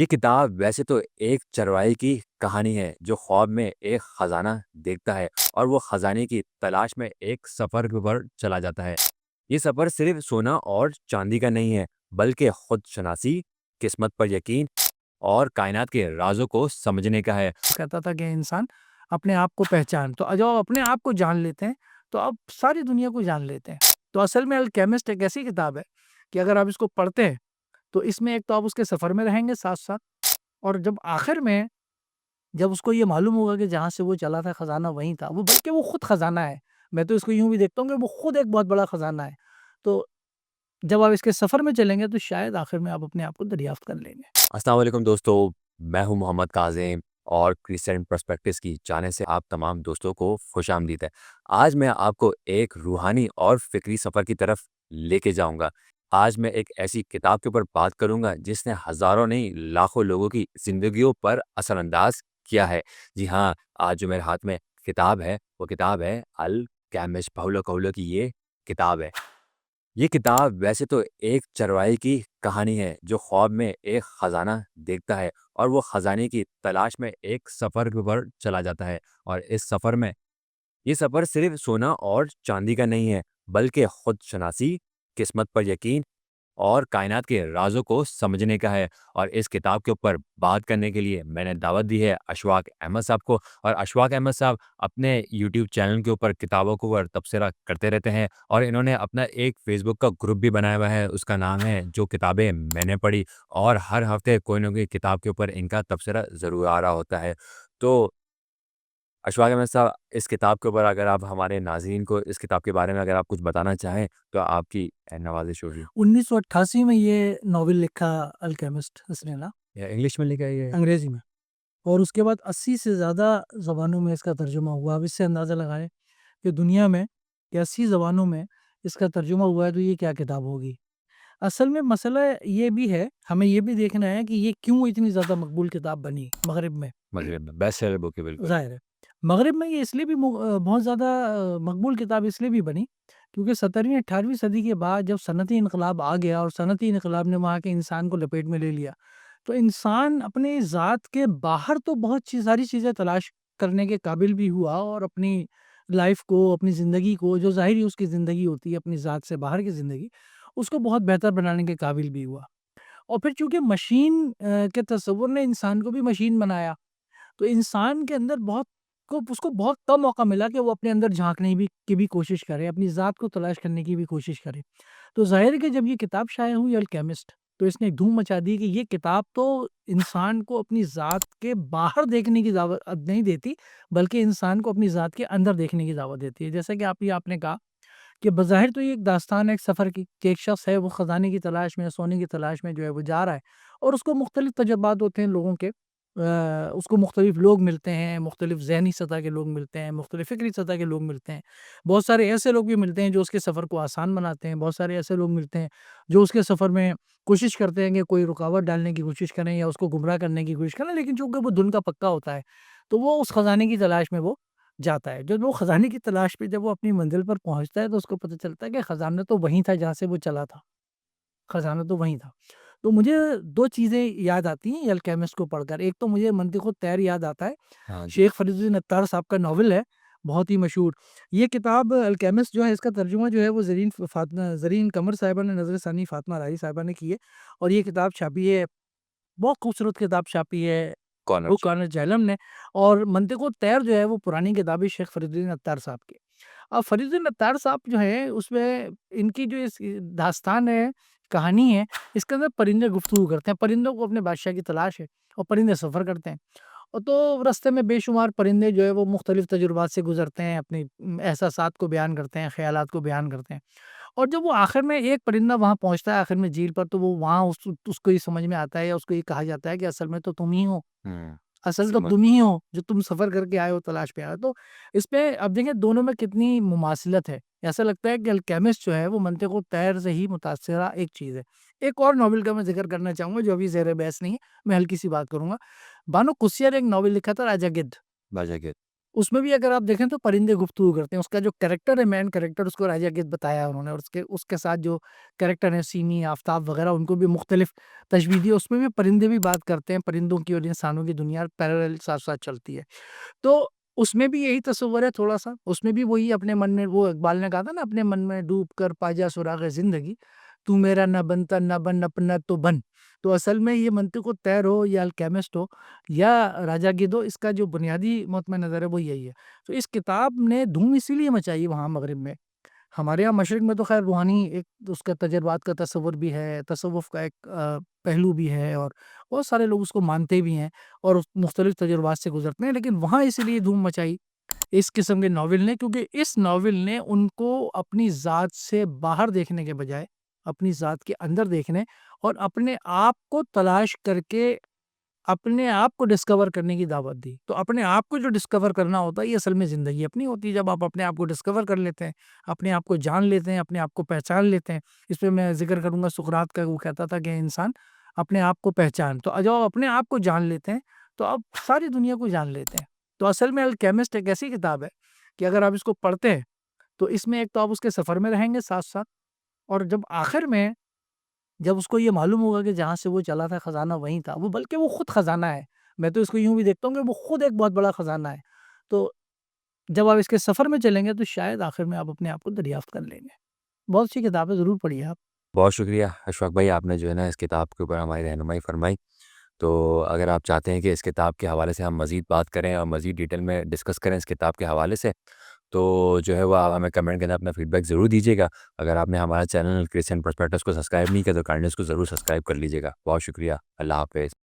ये किताब वैसे तो एक चरवाहे की कहानी है जो ख्वाब में एक खजाना देखता है और वो खजाने की तलाश में एक सफर पर चला जाता है। ये सफर सिर्फ सोना और चांदी का नहीं है, बल्कि खुद शनासी, किस्मत पर यकीन और कायनात के राजों को समझने का है। कहता था कि इंसान अपने आप को पहचान, तो जब आप अपने आप को जान लेते हैं तो आप सारी दुनिया को जान लेते हैं। तो असल में अल्केमिस्ट एक ऐसी किताब है कि अगर आप इसको पढ़ते हैं तो इसमें एक तो आप उसके सफ़र में रहेंगे साथ-साथ, और जब आखिर में जब उसको ये मालूम होगा कि जहाँ से वो चला था खजाना वहीं था, वो बल्कि वो खुद खजाना है। मैं तो इसको यूँ भी देखता हूँ कि वो खुद एक बहुत बड़ा खजाना है। तो जब आप इसके सफ़र में चलेंगे तो शायद आखिर में आप अपने आप को दरियाफ्त कर लेंगे। अस्सलाम वालेकुम दोस्तों, मैं हूं मोहम्मद काज़िम और क्रिश्चियन पर्सपेक्टिव्स की जाने से आप तमाम दोस्तों को खुशामदीद है। आज मैं आपको एक रूहानी और फ़िक्री सफ़र की तरफ लेके जाऊंगा। आज मैं एक ऐसी किताब के ऊपर बात करूंगा जिसने हज़ारों नहीं लाखों लोगों की ज़िंदगियों पर असरअंदाज किया है। जी हाँ, आज जो मेरे हाथ में किताब है, वो किताब है अल-केमिस्ट, पाउलो कोएल्हो की ये किताब है। ये किताब वैसे तो एक चरवाहे की कहानी है जो ख्वाब में एक खजाना देखता है और वो खजाने की तलाश में एक सफर पर चला जाता है। और इस सफर में ये सफर सिर्फ सोना और चांदी का नहीं है, बल्कि खुद शनासी, किस्मत पर यकीन और कायनात के राज़ों को समझने का है। और इस किताब के ऊपर बात करने के लिए मैंने दावत दी है अशफाक अहमद साहब को। और अशफाक अहमद साहब अपने यूट्यूब चैनल के ऊपर किताबों को ऊपर तबसरा करते रहते हैं और इन्होंने अपना एक फ़ेसबुक का ग्रुप भी बनाया हुआ है, उसका नाम है जो किताबें मैंने पढ़ी। और हर हफ़्ते कोई ना कोई किताब के ऊपर इनका तबसरा ज़रूर आ रहा होता है। तो अशफाक अहमद साहब, इस किताब के ऊपर अगर आप हमारे नाज़रीन को इस किताब के बारे में अगर आप कुछ बताना चाहें, तो आपकी नवाज़िश होगी। 1988 में ये नॉवेल लिखा अल्केमिस्ट इसने ना, या इंग्लिश में लिखा है ये? अंग्रेज़ी में, और उसके बाद 80 से ज़्यादा ज़बानों में इसका तर्जुमा हुआ। अब इससे अंदाज़ा लगाएँ कि दुनिया में कि 80 ज़बानों में इसका तर्जुमा हुआ है तो ये क्या किताब होगी। असल में मसला ये भी है, हमें ये भी देखना है कि ये क्यों इतनी ज़्यादा मकबूल किताब बनी मग़रिब में। मग़रिब में बेस्ट सेलर बुक है, बिल्कुल। ज़ाहिर है। मग़रिब में ये इसलिए भी बहुत ज़्यादा मकबूल किताब इसलिए भी बनी क्योंकि 17वीं-18वीं सदी के बाद जब सनअती इनक़लाब आ गया और सनअती इनक़लाब ने वहाँ के इंसान को लपेट में ले लिया, तो इंसान अपनी ज़ात के बाहर तो बहुत सारी चीज़ें तलाश करने के काबिल भी हुआ और अपनी लाइफ़ को, अपनी ज़िंदगी को, जो ज़ाहिर उसकी ज़िंदगी होती है, अपनी ज़ात से बाहर की ज़िंदगी, उसको बहुत बेहतर बनाने के काबिल भी हुआ। और फिर चूँकि मशीन के तसव्वुर ने इंसान को भी मशीन बनाया, तो इंसान के अंदर उसको बहुत कम मौका मिला कि वो अपने अंदर झाँकने की भी कोशिश करे, अपनी ज़ात को तलाश करने की भी कोशिश करे। तो ज़ाहिर है कि जब ये किताब शाया हुई अल्केमिस्ट, तो इसने एक धूम मचा दी कि ये किताब तो इंसान को अपनी ज़ात के बाहर देखने की दावत नहीं देती, बल्कि इंसान को अपनी ज़ात के अंदर देखने की दावत देती है। जैसा कि आपने कहा कि बज़ाहिर तो ये एक दास्तान है एक सफ़र की, कि एक शख़्स है वो ख़ज़ाने की तलाश में, सोने की तलाश में जो है वो जा रहा है और उसको मुख्तलिफ़ तजुर्बात होते हैं लोगों के। उसको मुख्तलिफ़ लोग मिलते हैं, मुख्तलिफ़ ज़हनी सतह के लोग मिलते हैं, मुख्तलिफ़ फ़िक्री सतह के लोग मिलते हैं। बहुत सारे ऐसे लोग भी मिलते हैं जो उसके सफ़र को आसान बनाते हैं, बहुत सारे ऐसे लोग मिलते हैं जो उसके सफ़र में कोशिश करते हैं कि कोई रुकावट डालने की कोशिश करें या उसको गुमराह करने की कोशिश करें, लेकिन चूँकि वो धुन का पक्का होता है, तो वो उस ख़ज़ाने की तलाश में वो जाता है। जब वो खज़ाने की तलाश में जब वो अपनी मंज़िल पर पहुँचता है तो उसको पता चलता है कि खज़ाना तो वहीं था जहाँ से वो चला था, खज़ाना तो वहीं था। तो मुझे 2 चीज़ें याद आती हैं ये अल्केमिस्ट को पढ़कर। एक तो मुझे मंतिक़ तैर याद आता है, हाँ जी। शेख फरीदुद्दीन अत्तार साहब का नॉवल है, बहुत ही मशहूर। ये किताब अल्केमिस्ट जो है इसका तर्जुमा जो है वो ज़रीन कमर साहिबा ने, नज़र सानी फ़ातिमा राही साहिबा ने की है और ये किताब छापी है, बहुत खूबसूरत किताब छापी है कॉर्नर बुक जी। ऑनर जहलम ने। और मंतिक़ तैर जो है वो पुरानी किताब है शेख फरीदुद्दीन अत्तार साहब की। अब फरीदुद्दीन अत्तार साहब जो हैं उसमें इनकी जो इस दास्तान है, कहानी है, इसके अंदर परिंदे गुफ्तगू करते हैं। परिंदों को अपने बादशाह की तलाश है और परिंदे सफ़र करते हैं। और तो रास्ते में बेशुमार परिंदे जो है वो मुख्तलिफ़ तजुर्बात से गुज़रते हैं, अपनी एहसासात को बयान करते हैं, ख़यालात को बयान करते हैं। और जब वो आखिर में एक परिंदा वहाँ पहुँचता है आखिर में झील पर, तो वो वहाँ उसको ये समझ में आता है या उसको ये कहा जाता है कि असल में तो तुम ही हो। हुँ, असल तो समझ तुम ही हो, जो तुम सफ़र करके आए हो, तलाश पे आए हो। तो इसमें अब देखिए दोनों में कितनी मुमासिलत है। ऐसा लगता है कि अल्केमिस्ट जो है वो मंतिक़ तैर से ही मुतासिरा एक चीज़ है। एक और नॉवेल का मैं ज़िक्र करना चाहूँगा जो अभी ज़ेर बहस नहीं है, मैं हल्की-सी बात करूँगा। बानो कुस्सियर ने एक नॉवेल लिखा था राजा गिद्ध। बाजा के। उसमें भी अगर आप देखें तो परिंदे गुफ्तगू करते हैं। उसका जो कैरेक्टर है, मेन कैरेक्टर, उसको राजा गिद्ध बताया उन्होंने, और उसके उसके साथ जो कैरेक्टर हैं सिमी, आफ़ताब वगैरह, उनको भी मुख्तलिफ तशबीह दी। उसमें भी परिंदे भी बात करते हैं, परिंदों की और इंसानों की दुनिया पैरेलल साथ-साथ चलती है। तो उसमें भी यही तस्वुर है थोड़ा-सा, उसमें भी वही अपने मन में, वो इकबाल ने कहा था ना, अपने मन में डूब कर पा जा सुराग़ ज़िंदगी, तू मेरा ना बनता ना बन अपना तो बन। तो असल में ये मंतिक़ तैर हो या अल्केमिस्ट हो या राजा गिद्ध हो, इसका जो बुनियादी मौतम नज़र है वो यही है। तो इस किताब ने धूम इसीलिए मचाई वहाँ मग़रिब में। हमारे यहाँ मशरिक़ में तो ख़ैर रूहानी एक उसका तजर्बात का तसव्वुर भी है, तसव्वुफ़ का एक पहलू भी है, और बहुत सारे लोग उसको मानते भी हैं और मुख्तलिफ़ तजुर्बात से गुज़रते हैं। लेकिन वहाँ इसीलिए धूम मचाई इस किस्म के नॉवल ने, क्योंकि इस नॉवल ने उनको अपनी ज़ात से बाहर देखने के बजाय, अपनी ज़ात के अंदर देखने और अपने आप को तलाश करके अपने आप को डिस्कवर करने की दावत दी। तो अपने आप को जो डिस्कवर करना होता है, ये असल में ज़िंदगी अपनी होती है। जब आप अपने आप को डिस्कवर कर लेते हैं, अपने आप को जान लेते हैं, अपने आप को पहचान लेते हैं। इस पे मैं ज़िक्र करूँगा सुकरात का, वो कहता था कि इंसान अपने आप को पहचान। तो जब आप अपने आप को जान लेते हैं, तो आप सारी दुनिया को जान लेते हैं। तो असल में अल्केमिस्ट एक ऐसी किताब है कि अगर आप इसको पढ़ते हैं, तो इसमें एक तो आप उसके सफ़र में रहेंगे साथ-साथ, और जब आखिर में जब उसको ये मालूम होगा कि जहाँ से वो चला था खज़ाना वहीं था, वो बल्कि वो खुद खज़ाना है। मैं तो इसको यूँ भी देखता हूँ कि वो खुद एक बहुत बड़ा खज़ाना है। तो जब आप इसके सफ़र में चलेंगे तो शायद आखिर में आप अपने आप को दरियाफ़्त कर लेंगे। बहुत अच्छी किताब है, ज़रूर पढ़िए आप। बहुत शुक्रिया अशफ़ाक़ भाई, आपने जो है ना इस किताब के ऊपर हमारी रहनुमाई फ़रमाई। तो अगर आप चाहते हैं कि इस किताब के हवाले से हम मज़ीद बात करें और मज़ीद डिटेल में डिस्कस करें इस किताब के हवाले से, तो जो है वो आप हमें कमेंट के अंदर अपना फ़ीडबैक ज़रूर दीजिएगा। अगर आपने हमारा चैनल क्रिश्चियन पर्सपेक्टिव्स को सब्सक्राइब नहीं किया तो काइंडली उसको ज़रूर सब्सक्राइब कर लीजिएगा। बहुत शुक्रिया। अल्लाह हाफ़िज़।